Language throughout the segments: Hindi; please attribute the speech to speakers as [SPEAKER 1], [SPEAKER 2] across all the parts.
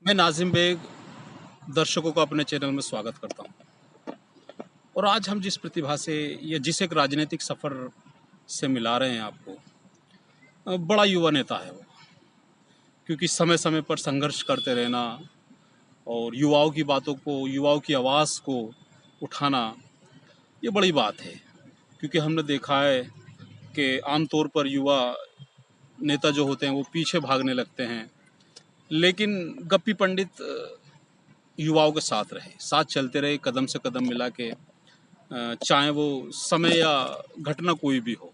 [SPEAKER 1] मैं नाज़िम बेग दर्शकों को अपने चैनल में स्वागत करता हूँ। और आज हम जिस प्रतिभा से या जिस एक राजनीतिक सफ़र से मिला रहे हैं आपको, बड़ा युवा नेता है वो। क्योंकि समय समय पर संघर्ष करते रहना और युवाओं की बातों को, युवाओं की आवाज़ को उठाना, ये बड़ी बात है। क्योंकि हमने देखा है कि आमतौर पर युवा नेता जो होते हैं वो पीछे भागने लगते हैं, लेकिन गप्पी पंडित युवाओं के साथ रहे, साथ चलते रहे, कदम से कदम मिला के, चाहे वो समय या घटना कोई भी हो।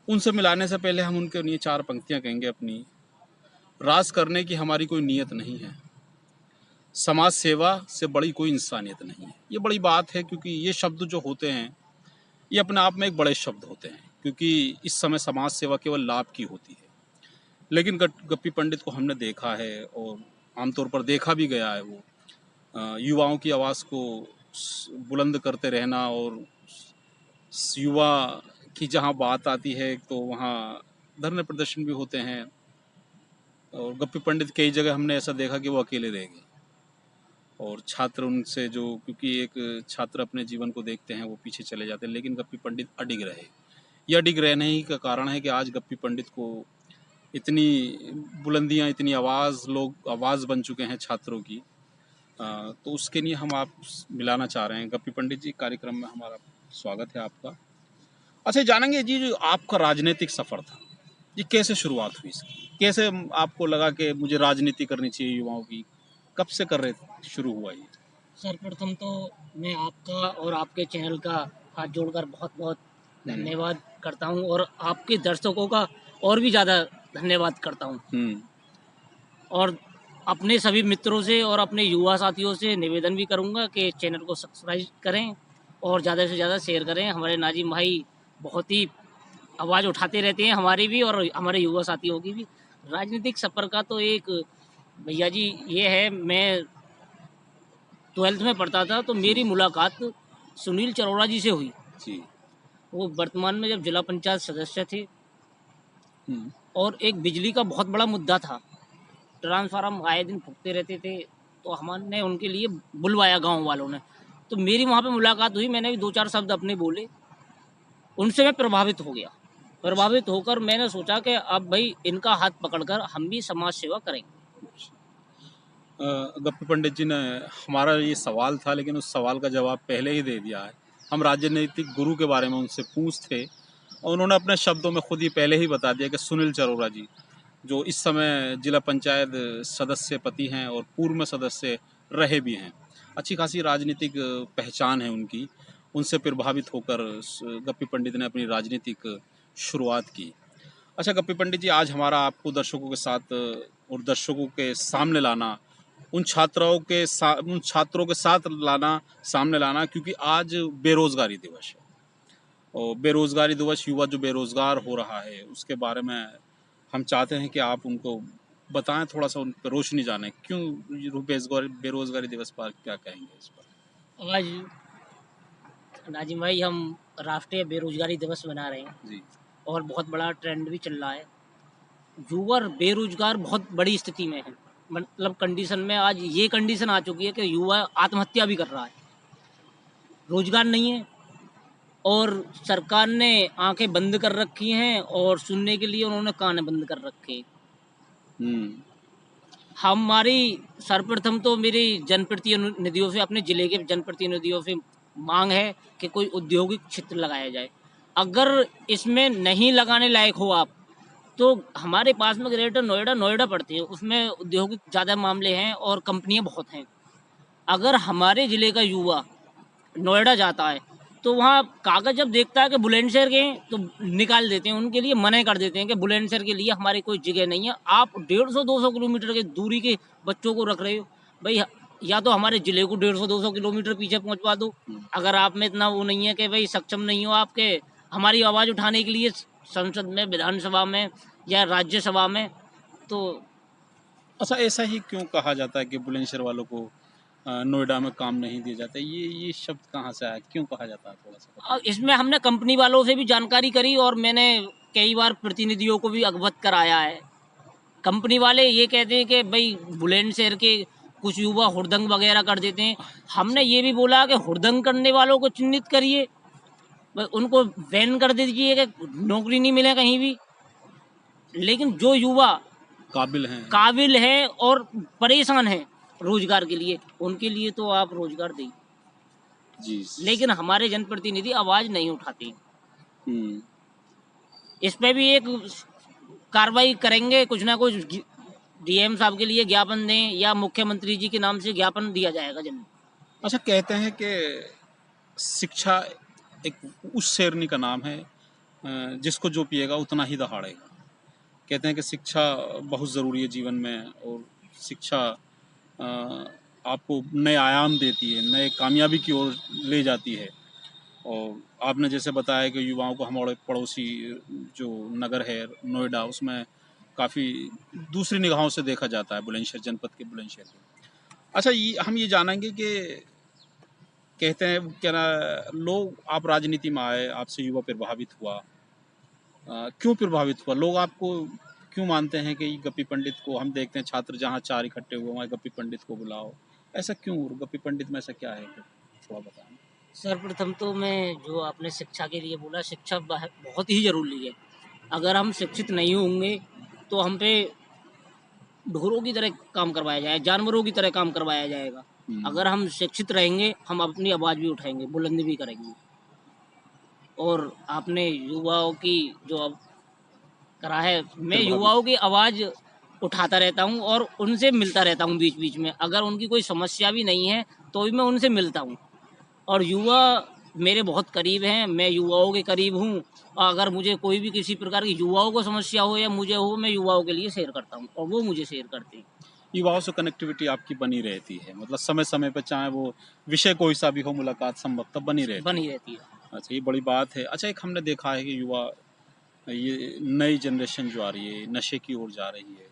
[SPEAKER 1] उनसे मिलाने से पहले हम उनके लिए चार पंक्तियां कहेंगे अपनी। राज करने की हमारी कोई नीयत नहीं है, समाज सेवा से बड़ी कोई इंसानियत नहीं है। ये बड़ी बात है, क्योंकि ये शब्द जो होते हैं ये अपने आप में एक बड़े शब्द होते हैं। क्योंकि इस समय समाज सेवा केवल लाभ की होती है, लेकिन गप्पी पंडित को हमने देखा है और आमतौर पर देखा भी गया है। वो युवाओं की आवाज़ को बुलंद करते रहना, और युवा की जहाँ बात आती है तो वहाँ धरने प्रदर्शन भी होते हैं। और गप्पी पंडित कई जगह हमने ऐसा देखा कि वो अकेले रह गए, और छात्र उनसे जो, क्योंकि एक छात्र अपने जीवन को देखते हैं, वो पीछे चले जाते हैं, लेकिन गप्पी पंडित अडिग रहे। यह अडिग रहने ही का कारण है कि आज गप्पी पंडित को इतनी बुलंदियाँ, इतनी आवाज़, लोग आवाज़ बन चुके हैं छात्रों की। तो उसके लिए हम आप मिलाना चाह रहे हैं। गप्पी पंडित जी, कार्यक्रम में हमारा स्वागत है आपका। अच्छा, जानेंगे जी, जो आपका राजनीतिक सफ़र था, ये कैसे शुरुआत हुई इसकी? कैसे आपको लगा कि मुझे राजनीति करनी चाहिए युवाओं की? कब से कर रहे थे, शुरू हुआ ये?
[SPEAKER 2] सर्वप्रथम तो मैं आपका और आपके चैनल का हाथ जोड़कर बहुत-बहुत धन्यवाद करता हूँ और आपके दर्शकों का और भी ज़्यादा धन्यवाद करता हूँ। और अपने सभी मित्रों से और अपने युवा साथियों से निवेदन भी करूँगा कि चैनल को सब्सक्राइब करें और ज़्यादा से ज़्यादा शेयर करें। हमारे नाज़िम भाई बहुत ही आवाज़ उठाते रहते हैं, हमारी भी और हमारे युवा साथियों की भी। राजनीतिक सफ़र का तो एक भैया जी ये है, मैं 12th में पढ़ता था तो मेरी मुलाकात सुनील चरोड़ा जी से हुई।
[SPEAKER 1] जी।
[SPEAKER 2] वो वर्तमान में जब जिला पंचायत सदस्य थे और एक बिजली का बहुत बड़ा मुद्दा था, ट्रांसफार्मर आए दिन फूकते रहते थे, तो हमने उनके लिए बुलवाया गांव वालों ने। तो मेरी वहाँ पे मुलाकात हुई, मैंने भी 2-4 शब्द अपने बोले, उनसे मैं प्रभावित हो गया। प्रभावित होकर मैंने सोचा कि अब भाई इनका हाथ पकड़कर हम भी समाज सेवा करेंगे।
[SPEAKER 1] गप्पी पंडित जी ने, हमारा ये सवाल था लेकिन उस सवाल का जवाब पहले ही दे दिया है। हम राजनीतिक गुरु के बारे में उनसे पूछते, और उन्होंने अपने शब्दों में खुद ही पहले ही बता दिया कि सुनील चरोड़ा जी, जो इस समय जिला पंचायत सदस्य पति हैं और पूर्व में सदस्य रहे भी हैं, अच्छी खासी राजनीतिक पहचान है उनकी। उनसे प्रभावित होकर गप्पी पंडित ने अपनी राजनीतिक शुरुआत की। अच्छा गप्पी पंडित जी, आज हमारा आपको दर्शकों के साथ और दर्शकों के सामने लाना, उन छात्रों के साथ लाना, सामने लाना, क्योंकि आज बेरोजगारी दिवस है। और बेरोजगारी दिवस, युवा जो बेरोजगार हो रहा है, उसके बारे में हम चाहते हैं कि आप उनको बताएं, थोड़ा सा उन पर रोशनी जाने, क्यों बेरोजगारी दिवस पर क्या कहेंगे इस पर?
[SPEAKER 2] आज नाजिम भाई हम राष्ट्रीय बेरोजगारी दिवस मना रहे हैं
[SPEAKER 1] जी।
[SPEAKER 2] और बहुत बड़ा ट्रेंड भी चल रहा है। युवा बेरोजगार बहुत बड़ी स्थिति में है, मतलब कंडीशन में आज ये कंडीशन आ चुकी है कि युवा आत्महत्या भी कर रहा है, रोजगार नहीं है और सरकार ने आंखें बंद कर रखी हैं और सुनने के लिए उन्होंने कान बंद कर रखे। हमारी सर्वप्रथम तो मेरी जनप्रतिनिधियों से, अपने जिले के जनप्रतिनिधियों से मांग है कि कोई औद्योगिक क्षेत्र लगाया जाए। अगर इसमें नहीं लगाने लायक हो आप, तो हमारे पास में ग्रेटर नोएडा पड़ती है, उसमें औद्योगिक ज़्यादा मामले हैं और कंपनियां बहुत हैं। अगर हमारे ज़िले का युवा नोएडा जाता है तो वहाँ कागज़ जब देखता है कि बुलंदशहर के हैं, तो निकाल देते हैं, उनके लिए मना कर देते हैं कि बुलंदशहर के लिए हमारी कोई जगह नहीं है। आप 150-200 किलोमीटर की दूरी के बच्चों को रख रहे हो भाई, या तो हमारे ज़िले को 150-200 किलोमीटर पीछे पहुँचवा दो। अगर आप में इतना वो नहीं है कि भाई सक्षम नहीं हो आपके हमारी आवाज़ उठाने के लिए संसद में, विधानसभा में या राज्यसभा में, तो
[SPEAKER 1] अच्छा, ऐसा ही क्यों कहा जाता है कि बुलंदशहर वालों को नोएडा में काम नहीं दिया जाता? ये शब्द कहाँ से आया, क्यों कहा जाता है, थोड़ा सा बताइए।
[SPEAKER 2] इसमें हमने कंपनी वालों से भी जानकारी करी और मैंने कई बार प्रतिनिधियों को भी अवगत कराया है कंपनी वाले ये कहते हैं कि भाई बुलंदशहर के कुछ युवा हुड़दंग वगैरह कर देते हैं। हमने ये भी बोला कि हुड़दंग करने वालों को चिन्हित करिए, उनको बैन कर दीजिए कि नौकरी नहीं मिले कहीं भी। लेकिन जो युवा काबिल है और परेशान है रोजगार के लिए, उनके लिए तो आप रोजगार दें
[SPEAKER 1] जी।
[SPEAKER 2] लेकिन हमारे जनप्रतिनिधि आवाज नहीं उठाते। इस पे भी एक कार्रवाई करेंगे, कुछ ना कुछ डीएम साहब के लिए ज्ञापन दें या मुख्यमंत्री जी के नाम से ज्ञापन दिया जाएगा जल्द।
[SPEAKER 1] अच्छा, कहते हैं कि शिक्षा एक उस शेरनी का नाम है जिसको जो पिएगा उतना ही दहाड़ेगा। कहते हैं कि शिक्षा बहुत ज़रूरी है जीवन में, और शिक्षा आपको नए आयाम देती है, नए कामयाबी की ओर ले जाती है। और आपने जैसे बताया कि युवाओं को हमारे पड़ोसी जो नगर है नोएडा, उसमें काफ़ी दूसरी निगाहों से देखा जाता है, बुलंदशहर जनपद के बुलंदशहर को। अच्छा, ये हम ये जानेंगे कि कहते हैं क्या ना लोग, आप राजनीति में आए, आपसे युवा प्रभावित हुआ, क्यों प्रभावित हुआ? लोग आपको क्यों मानते हैं कि गप्पी पंडित को, हम देखते हैं छात्र जहाँ 4 इकट्ठे हुए वहाँ गप्पी पंडित को बुलाओ, ऐसा क्यों? गप्पी पंडित में ऐसा क्या है, थोड़ा बताएं।
[SPEAKER 2] सर्वप्रथम तो मैं, जो आपने शिक्षा के लिए बोला, शिक्षा बहुत ही जरूरी है। अगर हम शिक्षित नहीं होंगे तो हम पे ढोरों की तरह काम करवाया जाए, जानवरों की तरह काम करवाया जाएगा। अगर हम शिक्षित रहेंगे, हम अपनी आवाज़ भी उठाएंगे, बुलंदी भी करेंगे। और आपने युवाओं की जो अब करा है, मैं युवाओं की आवाज़ उठाता रहता हूं और उनसे मिलता रहता हूं बीच बीच में। अगर उनकी कोई समस्या भी नहीं है तो भी मैं उनसे मिलता हूं, और युवा मेरे बहुत करीब हैं, मैं युवाओं के करीब हूं। और अगर मुझे कोई भी किसी प्रकार की युवाओं को समस्या हो या मुझे हो, मैं युवाओं के लिए शेयर करता हूं और वो मुझे शेयर करते हैं।
[SPEAKER 1] युवाओं से कनेक्टिविटी आपकी बनी रहती है, मतलब समय समय पर चाहे वो विषय कोई सा भी हो, मुलाकात संभवतः बनी रहती
[SPEAKER 2] है।
[SPEAKER 1] अच्छा, ये बड़ी बात है। अच्छा, एक हमने देखा है कि युवा, ये नई जनरेशन जो आ रही है नशे की ओर जा रही है,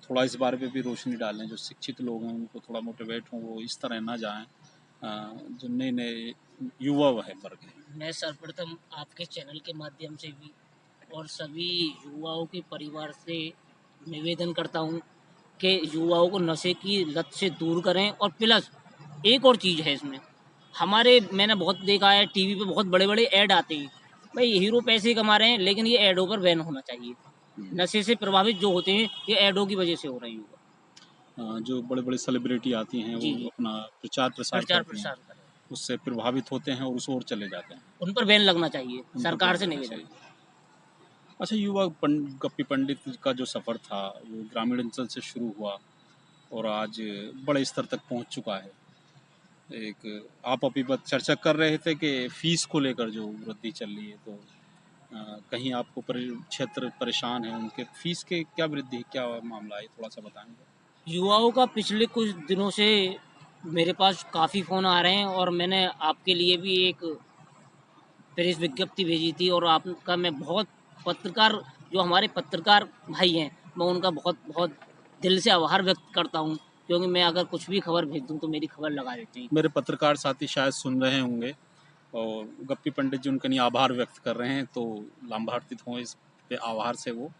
[SPEAKER 1] थोड़ा इस बारे पे भी रोशनी डालें। जो शिक्षित लोग हैं उनको थोड़ा मोटिवेट हों, वो इस तरह ना जाएं, जो नए नए युवा है वर्ग है।
[SPEAKER 2] मैं सर्वप्रथम आपके चैनल के माध्यम से भी और सभी युवाओं के परिवार से निवेदन करता हूं कि युवाओं को नशे की लत से दूर करें। और प्लस एक और चीज़ है इसमें, मैंने बहुत देखा है टीवी पे बहुत बड़े बड़े ऐड आते हैं, भाई हीरो पैसे कमा रहे हैं, लेकिन ये ऐडों पर बैन होना चाहिए। नशे से प्रभावित जो होते हैं ये ऐडों की वजह से हो रही है।
[SPEAKER 1] जो बड़े बड़े सेलिब्रिटी आती हैं वो अपना प्रचार प्रसार करते हैं, उससे प्रभावित होते हैं और उस ओर चले जाते हैं।
[SPEAKER 2] उन पर बैन लगना चाहिए, सरकार से निवेदन।
[SPEAKER 1] अच्छा, युवा गप्पी पंडित का जो सफ़र था वो ग्रामीण अंचल से शुरू हुआ और आज बड़े स्तर तक पहुंच चुका है। एक आप अभी चर्चा कर रहे थे कि फीस को लेकर जो वृद्धि चल रही है, तो कहीं आपको क्षेत्र परेशान है उनके फीस के क्या वृद्धि, क्या मामला है, थोड़ा सा बताएंगे?
[SPEAKER 2] युवाओं का पिछले कुछ दिनों से मेरे पास काफ़ी फ़ोन आ रहे हैं, और मैंने आपके लिए भी एक प्रेस विज्ञप्ति भेजी थी, और आपका मैं बहुत पत्रकार, जो हमारे पत्रकार भाई हैं, मैं उनका बहुत बहुत दिल से आभार व्यक्त करता हूं, क्योंकि मैं अगर कुछ भी खबर भेज दूं तो मेरी खबर लगा देते हैं।
[SPEAKER 1] मेरे पत्रकार साथी शायद सुन रहे होंगे और गप्पी पंडित जी उनका नहीं आभार व्यक्त कर रहे हैं, तो लाभान्वित हों इस पे आभार से वो।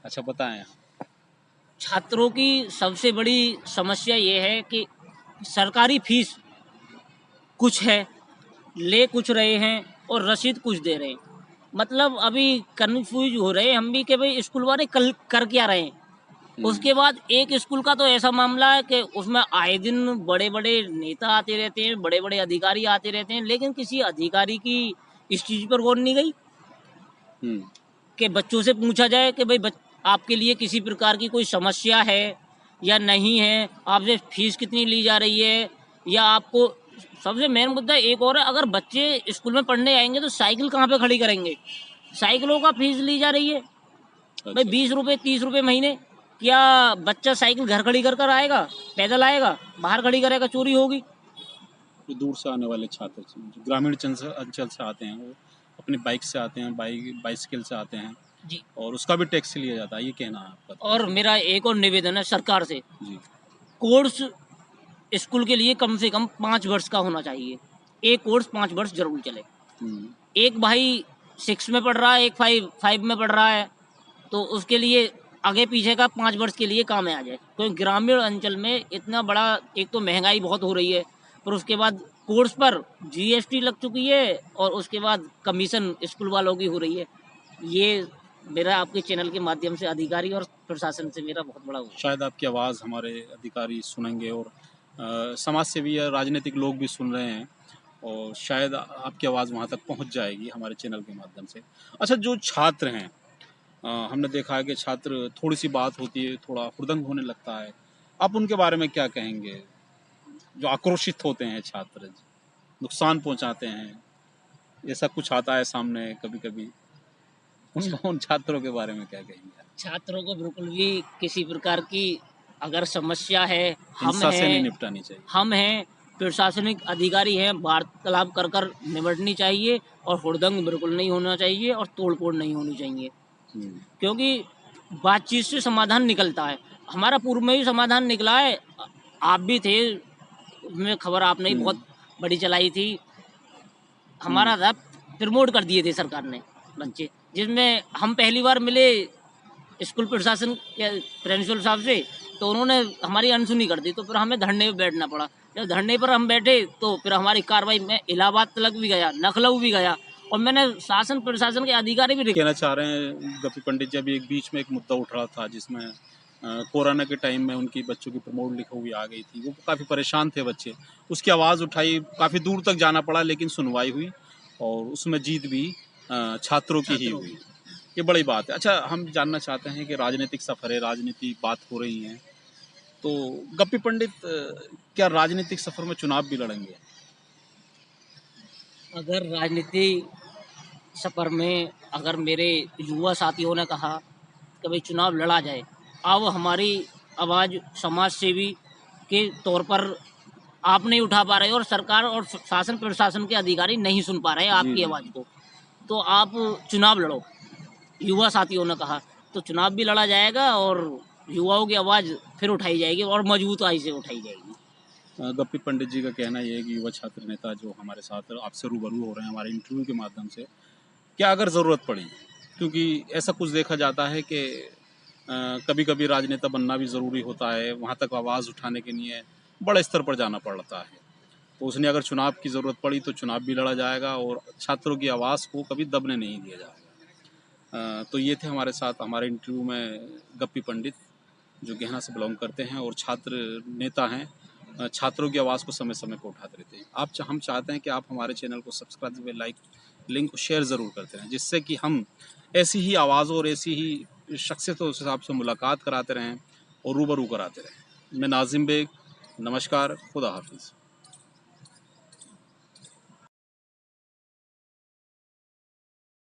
[SPEAKER 1] अच्छा, बताएं।
[SPEAKER 2] छात्रों की सबसे बड़ी समस्या ये है कि सरकारी फीस कुछ है, ले कुछ रहे हैं और रसीद कुछ दे रहे हैं। मतलब अभी कन्फ्यूज हो रहे हैं हम भी कि भाई स्कूल वाले कल कर क्या रहे हैं। उसके बाद एक स्कूल का तो ऐसा मामला है कि उसमें आए दिन बड़े बड़े नेता आते रहते हैं, बड़े बड़े अधिकारी आते रहते हैं, लेकिन किसी अधिकारी की इस चीज़ पर गौर नहीं गई कि बच्चों से पूछा जाए कि भाई आपके लिए किसी प्रकार की कोई समस्या है या नहीं है, आपसे फीस कितनी ली जा रही है, या आपको सबसे मेन मुद्दा एक और है, अगर बच्चे स्कूल में पढ़ने आएंगे तो साइकिल कहाँ पे खड़ी करेंगे? साइकिलों का फीस ली जा रही है भाई 20 रुपये 30 रुपये महीने। क्या बच्चा साइकिल घर खड़ी कर कर आएगा? पैदल आएगा? बाहर खड़ी करेगा? चोरी होगी।
[SPEAKER 1] जो दूर से आने वाले छात्र, जो ग्रामीण अंचल से आते हैं, वो अपनी बाइक से आते हैं, बाइसिकल से आते हैं
[SPEAKER 2] जी,
[SPEAKER 1] और उसका भी टैक्स लिया जाता है, ये कहना है आपका?
[SPEAKER 2] और मेरा एक और निवेदन है सरकार से
[SPEAKER 1] जी,
[SPEAKER 2] कोर्स स्कूल के लिए कम से कम 5 वर्ष का होना चाहिए। एक कोर्स 5 वर्ष जरूर चले। एक भाई 6 में पढ़ रहा है, एक 5 में पढ़ रहा है, तो उसके लिए आगे पीछे का 5 वर्ष के लिए काम में आ जाए। क्योंकि ग्रामीण अंचल में इतना बड़ा, एक तो महंगाई बहुत हो रही है, पर उसके बाद कोर्स पर जीएसटी लग चुकी है और उसके बाद कमीशन स्कूल वालों की हो रही है। ये मेरा आपके चैनल के माध्यम से अधिकारी और प्रशासन से मेरा बहुत बड़ा
[SPEAKER 1] शायद आपकी आवाज़ हमारे अधिकारी सुनेंगे और समाज सेवी या राजनीतिक लोग भी सुन रहे हैं और शायद आपकी आवाज़ वहाँ तक पहुँच जाएगी हमारे चैनल के माध्यम से। अच्छा, जो छात्र हैं, हमने देखा है कि छात्र थोड़ी सी बात होती है थोड़ा हुड़दंग होने लगता है। आप उनके बारे में क्या कहेंगे? जो आक्रोशित होते हैं छात्र, नुकसान पहुँचाते हैं, ऐसा कुछ आता है सामने कभी-कभी, उन छात्रों के बारे में क्या कहेंगे?
[SPEAKER 2] छात्रों को बिल्कुल भी किसी प्रकार की अगर समस्या है,
[SPEAKER 1] हिंसा से नहीं निपटानी चाहिए।
[SPEAKER 2] हम हैं, प्रशासनिक अधिकारी हैं, वार्तालाप कर कर निपटनी चाहिए और हुड़दंग बिल्कुल नहीं होना चाहिए और तोड़-फोड़ नहीं होनी चाहिए। क्योंकि बातचीत से समाधान निकलता है। हमारा पूर्व में ही समाधान निकला है। आप भी थे, उसमें खबर आपने ही बहुत बड़ी चलाई थी। हमारा था, प्रमोट कर दिए थे सरकार ने बच्चे, जिसमें हम पहली बार मिले स्कूल प्रशासन के प्रिंसिपल साहब से, तो उन्होंने हमारी अनसुनी कर दी, तो फिर हमें धरने पे बैठना पड़ा। जब धरने पर हम बैठे तो फिर हमारी कार्रवाई में इलाहाबाद तक भी गया, लखनऊ भी गया और मैंने शासन प्रशासन के अधिकारी भी
[SPEAKER 1] कहना चाह रहे हैं गप्पी पंडित जी, अभी एक बीच में एक मुद्दा उठ रहा था जिसमें कोरोना के टाइम में उनकी बच्चों की प्रमोट लिखी हुई आ गई थी, वो काफ़ी परेशान थे बच्चे, उसकी आवाज़ उठाई, काफ़ी दूर तक जाना पड़ा लेकिन सुनवाई हुई और उसमें जीत भी छात्रों की ही हुई। ये बड़ी बात है। अच्छा, हम जानना चाहते हैं कि राजनीतिक सफ़र है, राजनीति बात हो रही है, तो गप्पी पंडित क्या राजनीतिक सफ़र में चुनाव भी लड़ेंगे?
[SPEAKER 2] अगर राजनीति सफ़र में अगर मेरे युवा साथियों ने कहा कि भाई चुनाव लड़ा जाए, अब हमारी आवाज़ समाज सेवी के तौर पर आप नहीं उठा पा रहे और सरकार और शासन प्रशासन के अधिकारी नहीं सुन पा रहे हैं आपकी आवाज़ को, तो आप चुनाव लड़ो। युवा साथियों ने कहा तो चुनाव भी लड़ा जाएगा और युवाओं की आवाज़ फिर उठाई जाएगी और मजबूताई से उठाई जाएगी।
[SPEAKER 1] गप्पी पंडित जी का कहना ये है कि युवा छात्र नेता जो हमारे साथ आपसे रूबरू हो रहे हैं हमारे इंटरव्यू के माध्यम से, क्या अगर ज़रूरत पड़ी, क्योंकि ऐसा कुछ देखा जाता है कि कभी कभी राजनेता बनना भी ज़रूरी होता है, वहाँ तक आवाज़ उठाने के लिए बड़े स्तर पर जाना पड़ता है, तो उसने अगर चुनाव की ज़रूरत पड़ी तो चुनाव भी लड़ा जाएगा और छात्रों की आवाज़ को कभी दबने नहीं दिया जाएगा। तो ये थे हमारे साथ हमारे इंटरव्यू में गप्पी पंडित, जो गहना से बिलोंग करते हैं और छात्र नेता हैं, छात्रों की आवाज़ को समय समय पर उठाते रहते हैं। हम चाहते हैं कि आप हमारे चैनल को सब्सक्राइब, लाइक, लिंक को शेयर ज़रूर करते रहें, जिससे कि हम ऐसी ही आवाज़ों और ऐसी ही शख्सियतों से आपसे मुलाकात कराते रहें और रूबरू कराते रहें। मैं नाज़िम बेग, नमस्कार, खुदा हाफिज़।